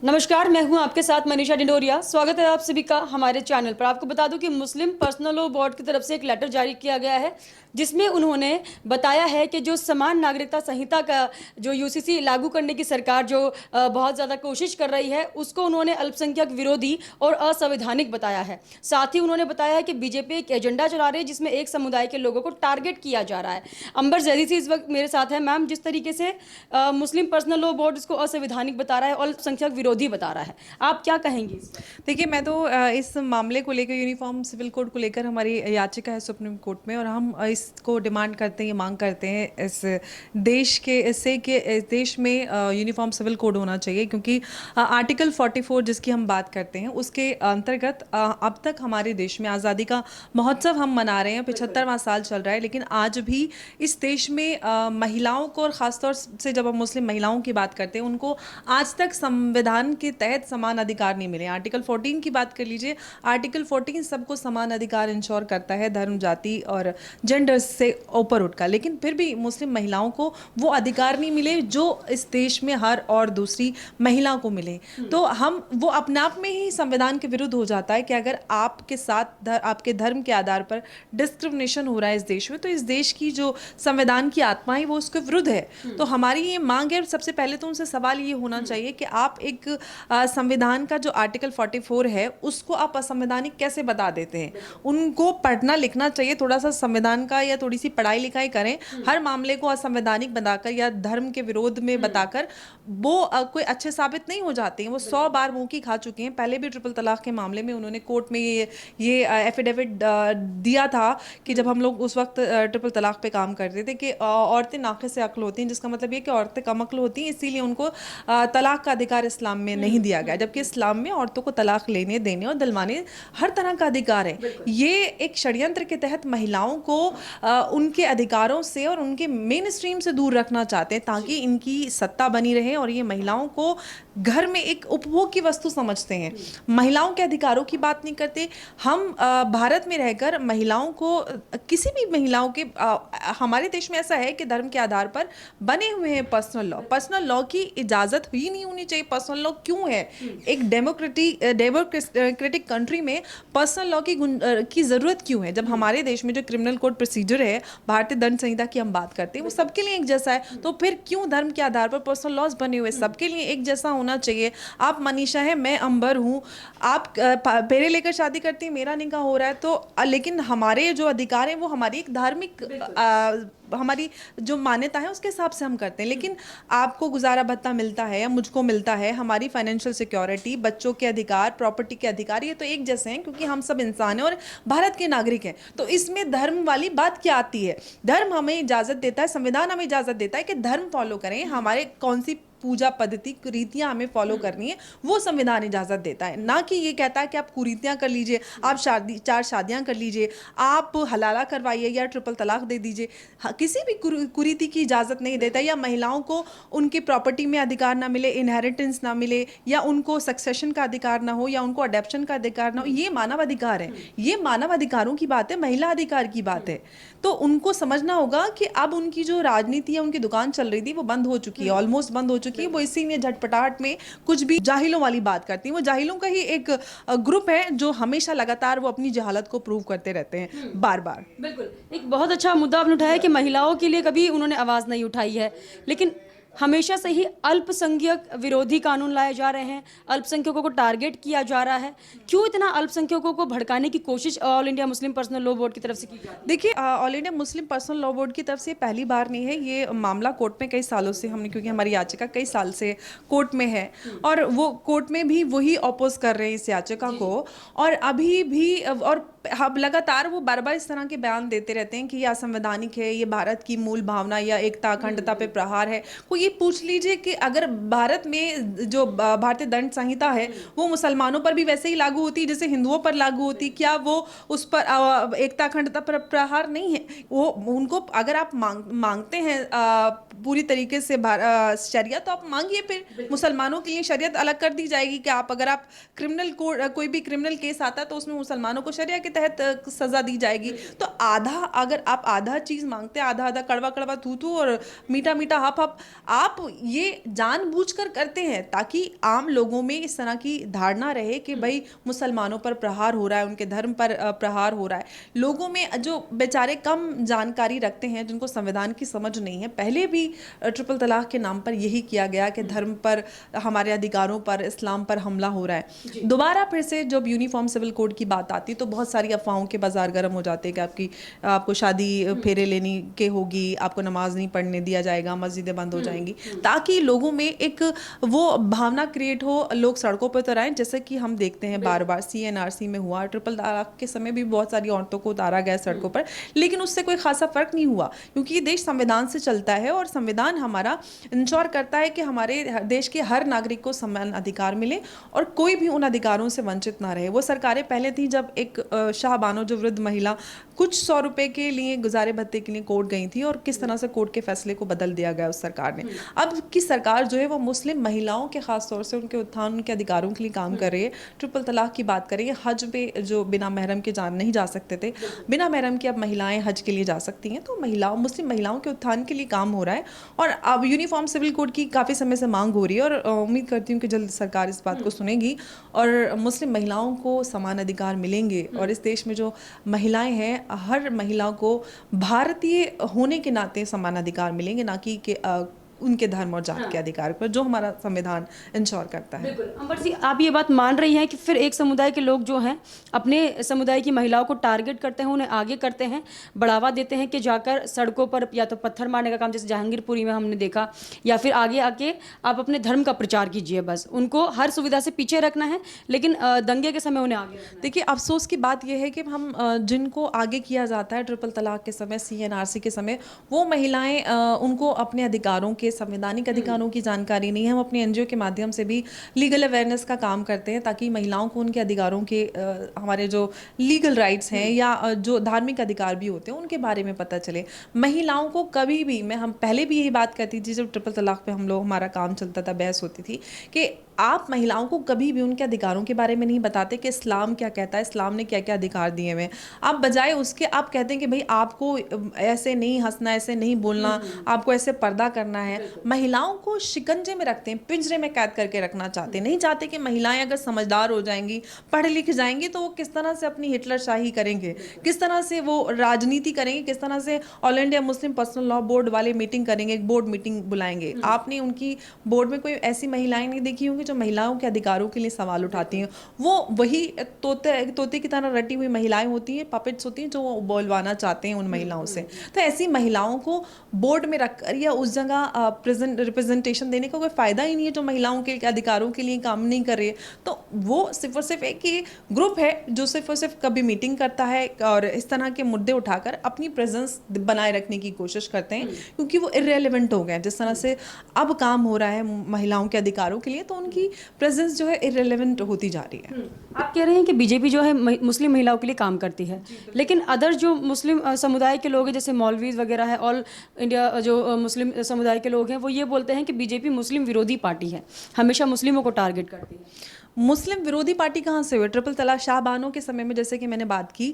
नमस्कार, मैं हूं आपके साथ मनीषा डिंडोरिया। स्वागत है आप सभी का हमारे चैनल पर। आपको बता दूं कि मुस्लिम पर्सनल लॉ बोर्ड की तरफ से एक लेटर जारी किया गया है, जिसमें उन्होंने बताया है कि जो समान नागरिकता संहिता का जो यूसीसी लागू करने की सरकार जो बहुत ज़्यादा कोशिश कर रही है, उसको उन्होंने अल्पसंख्यक विरोधी और असंवैधानिक बताया है। साथ ही उन्होंने बताया है कि बीजेपी एक एजेंडा चला रही है जिसमें एक समुदाय के लोगों को टारगेट किया जा रहा है। अंबर जैदी इस वक्त मेरे साथ है। मैम, जिस तरीके से मुस्लिम पर्सनल लॉ बोर्ड इसको असंवैधानिक बता रहा है और अल्पसंख्यक विरोधी बता रहा है, आप क्या कहेंगी इस पर? देखिए, मैं तो इस मामले को लेकर यूनिफॉर्म सिविल कोड को लेकर हमारी याचिका है सुप्रीम कोर्ट में, और हम इसको डिमांड करते हैं, ये मांग करते हैं इस देश के इससे कि इस देश में यूनिफॉर्म सिविल कोड होना चाहिए, क्योंकि आर्टिकल 44 जिसकी हम बात करते हैं उसके अंतर्गत अब तक हमारे देश में आज़ादी का महोत्सव हम मना रहे हैं, 75वां साल चल रहा है, लेकिन आज भी इस देश में महिलाओं को, और ख़ासतौर से जब हम मुस्लिम महिलाओं की बात करते हैं, उनको आज तक संविधान के तहत समान अधिकार नहीं मिले। आर्टिकल 14 की बात कर लीजिए, आर्टिकल 14 सबको समान अधिकार इंश्योर करता है, धर्म, जाति और जेंडर से ऊपर उठकर, लेकिन फिर भी मुस्लिम महिलाओं को वो अधिकार नहीं मिले जो इस देश में हर और दूसरी महिला को मिले। तो हम वो अपने आप में ही संविधान के विरुद्ध हो जाता है कि अगर आपके साथ आपके धर्म के आधार पर डिस्क्रिमिनेशन हो रहा है इस देश में, तो इस देश की जो संविधान की आत्मा है वो उसके विरुद्ध है। तो हमारी ये मांग है, सबसे पहले तो उनसे सवाल ये होना चाहिए कि आप एक संविधान का जो आर्टिकल 44 है उसको आप असंवैधानिक कैसे बता देते हैं। उनको पढ़ना लिखना चाहिए, थोड़ा सा संविधान का या थोड़ी सी पढ़ाई लिखाई करें। हर मामले को असंवैधानिक बनाकर या धर्म के विरोध में बताकर वो कोई अच्छे साबित नहीं हो जाते हैं। वो 100 बार मुंह की खा चुके हैं। पहले भी ट्रिपल तलाक के मामले में उन्होंने कोर्ट में ये एफिडेविट दिया था कि जब हम लोग उस वक्त ट्रिपल तलाक पे काम करते थे कि औरतें नाक़िस अक्ल होती हैं, जिसका मतलब ये कि औरतें कम अक्ल होती हैं, इसीलिए उनको तलाक का अधिकार इस्लाम में नहीं दिया गया, जबकि इस्लाम में औरतों को तलाक लेने, देने और दिलवाने हर तरह का अधिकार है। ये एक षड्यंत्र के तहत महिलाओं को उनके अधिकारों से और उनके मेन स्ट्रीम से दूर रखना चाहते हैं, ताकि इनकी सत्ता बनी रहे और ये महिलाओं को घर में एक उपभोग की वस्तु समझते हैं। महिलाओं के अधिकारों की बात नहीं करते। हम भारत में रहकर महिलाओं को किसी भी महिलाओं के हमारे देश में ऐसा है कि धर्म के आधार पर बने हुए हैं पर्सनल लॉ की इजाज़त ही नहीं होनी चाहिए। पर्सनल लॉ क्यों है? एक डेमोक्रेटिक कंट्री में पर्सनल लॉ की ज़रूरत क्यों है? जब हमारे देश में जो क्रिमिनल कोड प्रोसीजर है, भारतीय दंड संहिता की हम बात करते हैं, वो सबके लिए एक जैसा है, तो फिर क्यों धर्म के आधार पर पर्सनल लॉज बने हुए? सबके लिए एक जैसा होना चाहिए। आप मनीषा है, मैं अंबर हूँ, आप फेरे लेकर शादी करती हैं, मेरा निकाह हो रहा है, तो लेकिन हमारे जो अधिकार हैं वो हमारी एक धार्मिक हमारी जो मान्यता है उसके हिसाब से हम करते हैं। लेकिन आपको गुजारा भत्ता मिलता है या मुझको मिलता है, हमारी फाइनेंशियल सिक्योरिटी, बच्चों के अधिकार, प्रॉपर्टी के अधिकार, ये तो एक जैसे हैं, क्योंकि हम सब इंसान हैं और भारत के नागरिक हैं। तो इसमें धर्म वाली बात क्या आती है? धर्म हमें इजाज़त देता है, संविधान हमें इजाज़त देता है कि धर्म फॉलो करें, हमारे कौन सी पूजा पद्धति, कुरीतियां हमें फॉलो करनी है, वो संविधान इजाज़त देता है। ना कि ये कहता है कि आप कुरीतियां कर लीजिए, आप चार शादियां कर लीजिए, आप हलाला करवाइए या ट्रिपल तलाक दे दीजिए। किसी भी कुरीति की इजाज़त नहीं देता, या महिलाओं को उनकी प्रॉपर्टी में अधिकार ना मिले, इनहेरिटेंस ना मिले, या उनको सक्सेशन का अधिकार ना हो, या उनको अडॉप्शन का अधिकार ना हो। ये मानव अधिकार है, ये मानव अधिकारों की बात है, महिला अधिकार की बात है। तो उनको समझना होगा कि अब उनकी जो राजनीति है, उनकी दुकान चल रही थी, वो बंद हो चुकी है, ऑलमोस्ट बंद हो चुकी है। वो इसीलिए झटपटाहट में कुछ भी जाहिलों वाली बात करती हैं। वो जाहिलों का ही एक ग्रुप है जो हमेशा लगातार वो अपनी जहालत को प्रूव करते रहते हैं बार बार। बिल्कुल, एक बहुत अच्छा मुद्दा आपने उठाया कि महिलाओं के लिए कभी उन्होंने आवाज़ नहीं उठाई है, लेकिन हमेशा से ही अल्पसंख्यक विरोधी कानून लाए जा रहे हैं, अल्पसंख्यकों को टारगेट किया जा रहा है। क्यों इतना अल्पसंख्यकों को भड़काने की कोशिश all India Muslim personal law board की तरफ से की जा रही है? देखिए, all India Muslim personal law board की तरफ से पहली बार नहीं है। ये मामला कोर्ट में कई सालों से हमने, क्योंकि हमारी याचिका कई साल से कोर्ट में है, और वो कोर्ट में भी वही अपोज कर रहे हैं इस याचिका को, और अभी भी, और अब लगातार वो बार बार इस तरह के बयान देते रहते हैं कि ये असंवैधानिक है, ये भारत की मूल भावना या एकता अखंडता पे प्रहार है। कोई ये पूछ लीजिए कि अगर भारत में जो भारतीय दंड संहिता है वो मुसलमानों पर भी वैसे ही लागू होती है जैसे हिंदुओं पर लागू होती, क्या वो उस पर एकता अखंडता पर प्रहार नहीं है? वो उनको अगर आप मांगते हैं पूरी तरीके से शरीयत, तो आप मांगिए। फिर मुसलमानों के लिए शरीयत अलग कर दी जाएगी कि आप, अगर आप क्रिमिनल कोड, कोई भी क्रिमिनल केस आता है तो उसमें मुसलमानों को शरिया के के तहत सजा दी जाएगी। तो आधा, अगर आप आधा चीज मांगते हैं, आधा आधा, कड़वा कड़वा थू थू और मीठा मीठा हप हप, आप ये जानबूझकर करते हैं ताकि आम लोगों में इस तरह की धारणा रहे कि भाई मुसलमानों पर प्रहार हो रहा है, उनके धर्म पर प्रहार हो रहा है। लोगों में जो बेचारे कम जानकारी रखते हैं, जिनको संविधान की समझ नहीं है, पहले भी ट्रिपल तलाक के नाम पर यही किया गया कि धर्म पर, हमारे अधिकारों पर, इस्लाम पर हमला हो रहा है। दोबारा फिर से जब यूनिफॉर्म सिविल कोड की बात आती तो बहुत सारी अफवाहों के बाजार गर्म हो जाते हैं कि आपको शादी फेरे लेने के होगी, आपको नमाज नहीं पढ़ने दिया जाएगा, मस्जिदें बंद हो जाएंगी, ताकि लोगों में एक वो भावना क्रिएट हो, लोग सड़कों पर उतर आए, जैसे कि हम देखते हैं बार बार CNRC में हुआ। ट्रिपल तलाक के समय भी बहुत सारी औरतों को उतारा गया सड़कों पर, लेकिन उससे कोई खासा फर्क नहीं हुआ, क्योंकि ये देश संविधान से चलता है और संविधान हमारा इंश्योर करता है कि हमारे देश के हर नागरिक को समान अधिकार मिले और कोई भी उन अधिकारों से वंचित ना रहे। वो सरकारें पहले थी, जब एक शाह बानो जो वृद्ध महिला कुछ 100 रुपए के लिए गुजारे भत्ते के लिए कोर्ट गई थी और किस तरह से कोर्ट के फैसले को बदल दिया गया उस सरकार ने। अब की सरकार जो है वो मुस्लिम महिलाओं के खास तौर से उनके उत्थान, उनके अधिकारों के लिए काम कर रही है। ट्रिपल तलाक की बात करें, हज पे जो बिना महरम के नहीं जा सकते थे, बिना महरम के अब महिलाएं हज के लिए जा सकती हैं। तो मुस्लिम महिलाओं के उत्थान के लिए काम हो रहा है और अब यूनिफॉर्म सिविल कोड की काफ़ी समय से मांग हो रही है और उम्मीद करती हूँ कि जल्द सरकार इस बात को सुनेगी और मुस्लिम महिलाओं को समान अधिकार मिलेंगे। और इस देश में जो महिलाएं हैं, हर महिला को भारतीय होने के नाते समान अधिकार मिलेंगे, ना कि उनके धर्म और जात के अधिकार पर, जो हमारा संविधान इंश्योर करता है। बिल्कुल। अंबर जी, आप ये बात मान रही हैं कि फिर एक समुदाय के लोग जो हैं अपने समुदाय की महिलाओं को टारगेट करते हैं, उन्हें आगे करते हैं, बढ़ावा देते हैं कि जाकर सड़कों पर या तो पत्थर मारने का काम, जैसे जहांगीरपुरी में हमने देखा, या फिर आगे आके आप अपने धर्म का प्रचार कीजिए, बस उनको हर सुविधा से पीछे रखना है, लेकिन दंगे के समय उन्हें आगे रखना है। देखिए, अफसोस की बात यह है कि हम जिनको आगे किया जाता है ट्रिपल तलाक के समय, CNRC के समय, वो महिलाएं, उनको अपने अधिकारों के, संवैधानिक अधिकारों की जानकारी नहीं है। हम अपने NGO के माध्यम से भी लीगल अवेयरनेस का काम करते हैं ताकि महिलाओं को उनके अधिकारों के, हमारे जो लीगल राइट्स हैं या जो धार्मिक अधिकार भी होते हैं उनके बारे में पता चले। महिलाओं को कभी भी, हम पहले भी यही बात करती थी जब ट्रिपल तलाक पे हमारा काम चलता था, बहस होती थी कि आप महिलाओं को कभी भी उनके अधिकारों के बारे में नहीं बताते कि इस्लाम क्या कहता है, इस्लाम ने क्या क्या अधिकार दिए हुए हैं। आप बजाय उसके आप कहते हैं कि भाई आपको ऐसे नहीं हंसना, ऐसे नहीं बोलना, आपको ऐसे पर्दा करना है। महिलाओं को शिकंजे में रखते हैं, पिंजरे में कैद करके रखना चाहते हैं। नहीं चाहते कि महिलाएं अगर समझदार हो जाएंगी, पढ़ लिख जाएंगी, तो वो किस तरह से अपनी हिटलर शाही करेंगे, किस तरह से वो राजनीति करेंगे, किस तरह से all India Muslim personal law board वाले मीटिंग करेंगे, एक बोर्ड मीटिंग बुलाएंगे। आपने उनकी बोर्ड में कोई ऐसी महिलाएं नहीं देखी होंगी जो महिलाओं के अधिकारों के लिए सवाल उठाती हैं। वो वही तोते की तरह रटी हुई महिलाएं होती हैं, पपेट्स होती हैं, जो वो बोलवाना चाहते हैं उन महिलाओं से। तो ऐसी महिलाओं को बोर्ड में रखकर या उस जगह रिप्रेजेंटेशन देने का कोई फायदा ही नहीं है जो महिलाओं के अधिकारों के लिए काम नहीं कर रही है। तो वो सिर्फ और सिर्फ एक ही ग्रुप है जो सिर्फ और सिर्फ कभी मीटिंग करता है और इस तरह के मुद्दे उठाकर अपनी प्रेजेंस बनाए रखने की कोशिश करते हैं, क्योंकि वो इररेलेवेंट हो गए। जिस तरह से अब काम हो रहा है महिलाओं के अधिकारों के लिए, तो उनकी प्रेजेंस जो है इररेलेवेंट होती जा रही है। आप कह रहे हैं कि बीजेपी जो है मुस्लिम महिलाओं के लिए काम करती है, लेकिन अदर जो मुस्लिम समुदाय के लोग हैं, जैसे मौलवीज वगैरह है, ऑल इंडिया जो मुस्लिम समुदाय के लोग हैं, वो ये बोलते हैं कि बीजेपी मुस्लिम विरोधी पार्टी है, हमेशा मुस्लिमों को टारगेट करती है। मुस्लिम विरोधी पार्टी कहाँ से हुए? ट्रिपल तलाक शाह बानो के समय में, जैसे कि मैंने बात की,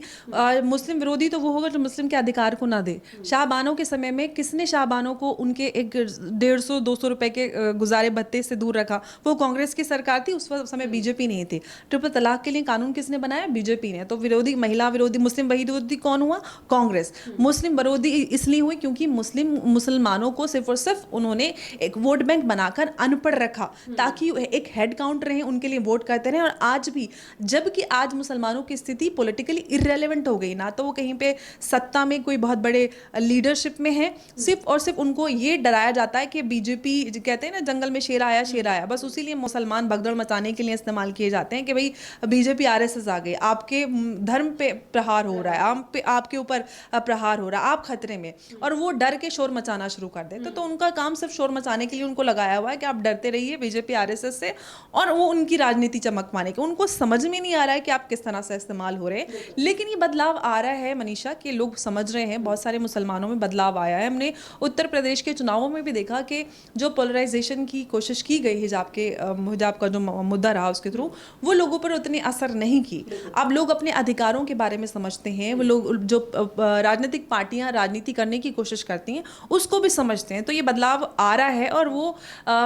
मुस्लिम विरोधी तो वो होगा जो मुस्लिम के अधिकार को ना दे। शाह बानो के समय में किसने शाह बानो को उनके एक 150-200 रुपए के गुजारे भत्ते से दूर रखा? वो कांग्रेस की सरकार थी, उस समय बीजेपी नहीं थी। ट्रिपल तलाक के लिए कानून किसने बनाया? बीजेपी ने। तो विरोधी, महिला विरोधी, मुस्लिम विरोधी कौन हुआ? कांग्रेस। मुस्लिम विरोधी इसलिए हुई क्योंकि मुसलमानों को सिर्फ और सिर्फ उन्होंने एक वोट बैंक बनाकर अनपढ़ रखा ताकि एक हेड काउंट रहे, उनके लिए वोट करते रहे। और आज भी, जबकि आज मुसलमानों की स्थिति पॉलिटिकली इररेलेवेंट हो गई, ना तो वो कहीं पे सत्ता में कोई बहुत बड़े लीडरशिप में है, सिर्फ और सिर्फ उनको ये डराया जाता है कि बीजेपी, कहते हैं ना जंगल में शेर आया, बस उसी लिए मुसलमान भगदड़ मचाने के लिए इस्तेमाल किए जाते हैं कि भाई बीजेपी RSS आ गई, आपके धर्म पे प्रहार हो रहा है, आपके ऊपर प्रहार हो रहा है, आप खतरे में, और वो डर के शोर मचाना शुरू कर देते। तो उनका काम सिर्फ शोर मचाने के लिए उनको लगाया हुआ है कि आप डरते रहिए बीजेपी RSS से, और वो उनकी राजनीति चमकवाने के, उनको समझ में नहीं आ रहा है कि आप किस तरह से इस्तेमाल हो रहे हैं। लेकिन ये बदलाव आ रहा है मनीषा, कि लोग समझ रहे हैं, बहुत सारे मुसलमानों में बदलाव आया है। हमने उत्तर प्रदेश के चुनावों में भी देखा कि जो पोलराइजेशन की कोशिश की गई हिजाब का जो मुद्दा रहा उसके थ्रू, वो लोगों पर उतनी असर नहीं की। अब लोग अपने अधिकारों के बारे में समझते हैं, वो लोग जो राजनीतिक पार्टियां राजनीति करने की कोशिश करती हैं उसको भी समझते हैं। तो ये बदलाव आ रहा है और वो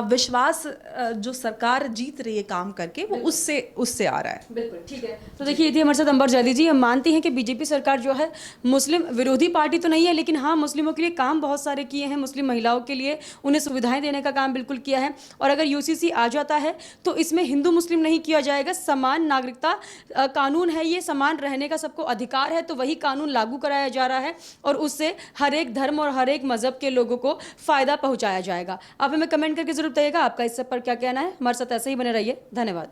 विश्वास जो सरकार जीत रही है काम करके, वो उससे आ रहा है। बिल्कुल ठीक है। तो देखिए, ये थी हमारे साथ अंबर जैदी जी। हम मानते हैं कि बीजेपी सरकार जो है मुस्लिम विरोधी पार्टी तो नहीं है, लेकिन हाँ, मुस्लिमों के लिए काम बहुत सारे किए हैं, मुस्लिम महिलाओं के लिए उन्हें सुविधाएं देने का काम बिल्कुल किया है। और अगर यूसीसी आ जाता है तो इसमें हिंदू मुस्लिम नहीं किया जाएगा, समान नागरिकता कानून है, ये समान रहने का सबको अधिकार है, तो वही कानून लागू कराया जा रहा है और उससे हर एक धर्म और हर एक मजहब के लोगों को फायदा पहुंचाया जाएगा। आप हमें कमेंट करके जरूर बताइएगा आपका इस सब पर क्या कहना है। हमारे साथ ऐसे ही बने रहिए। धन्यवाद।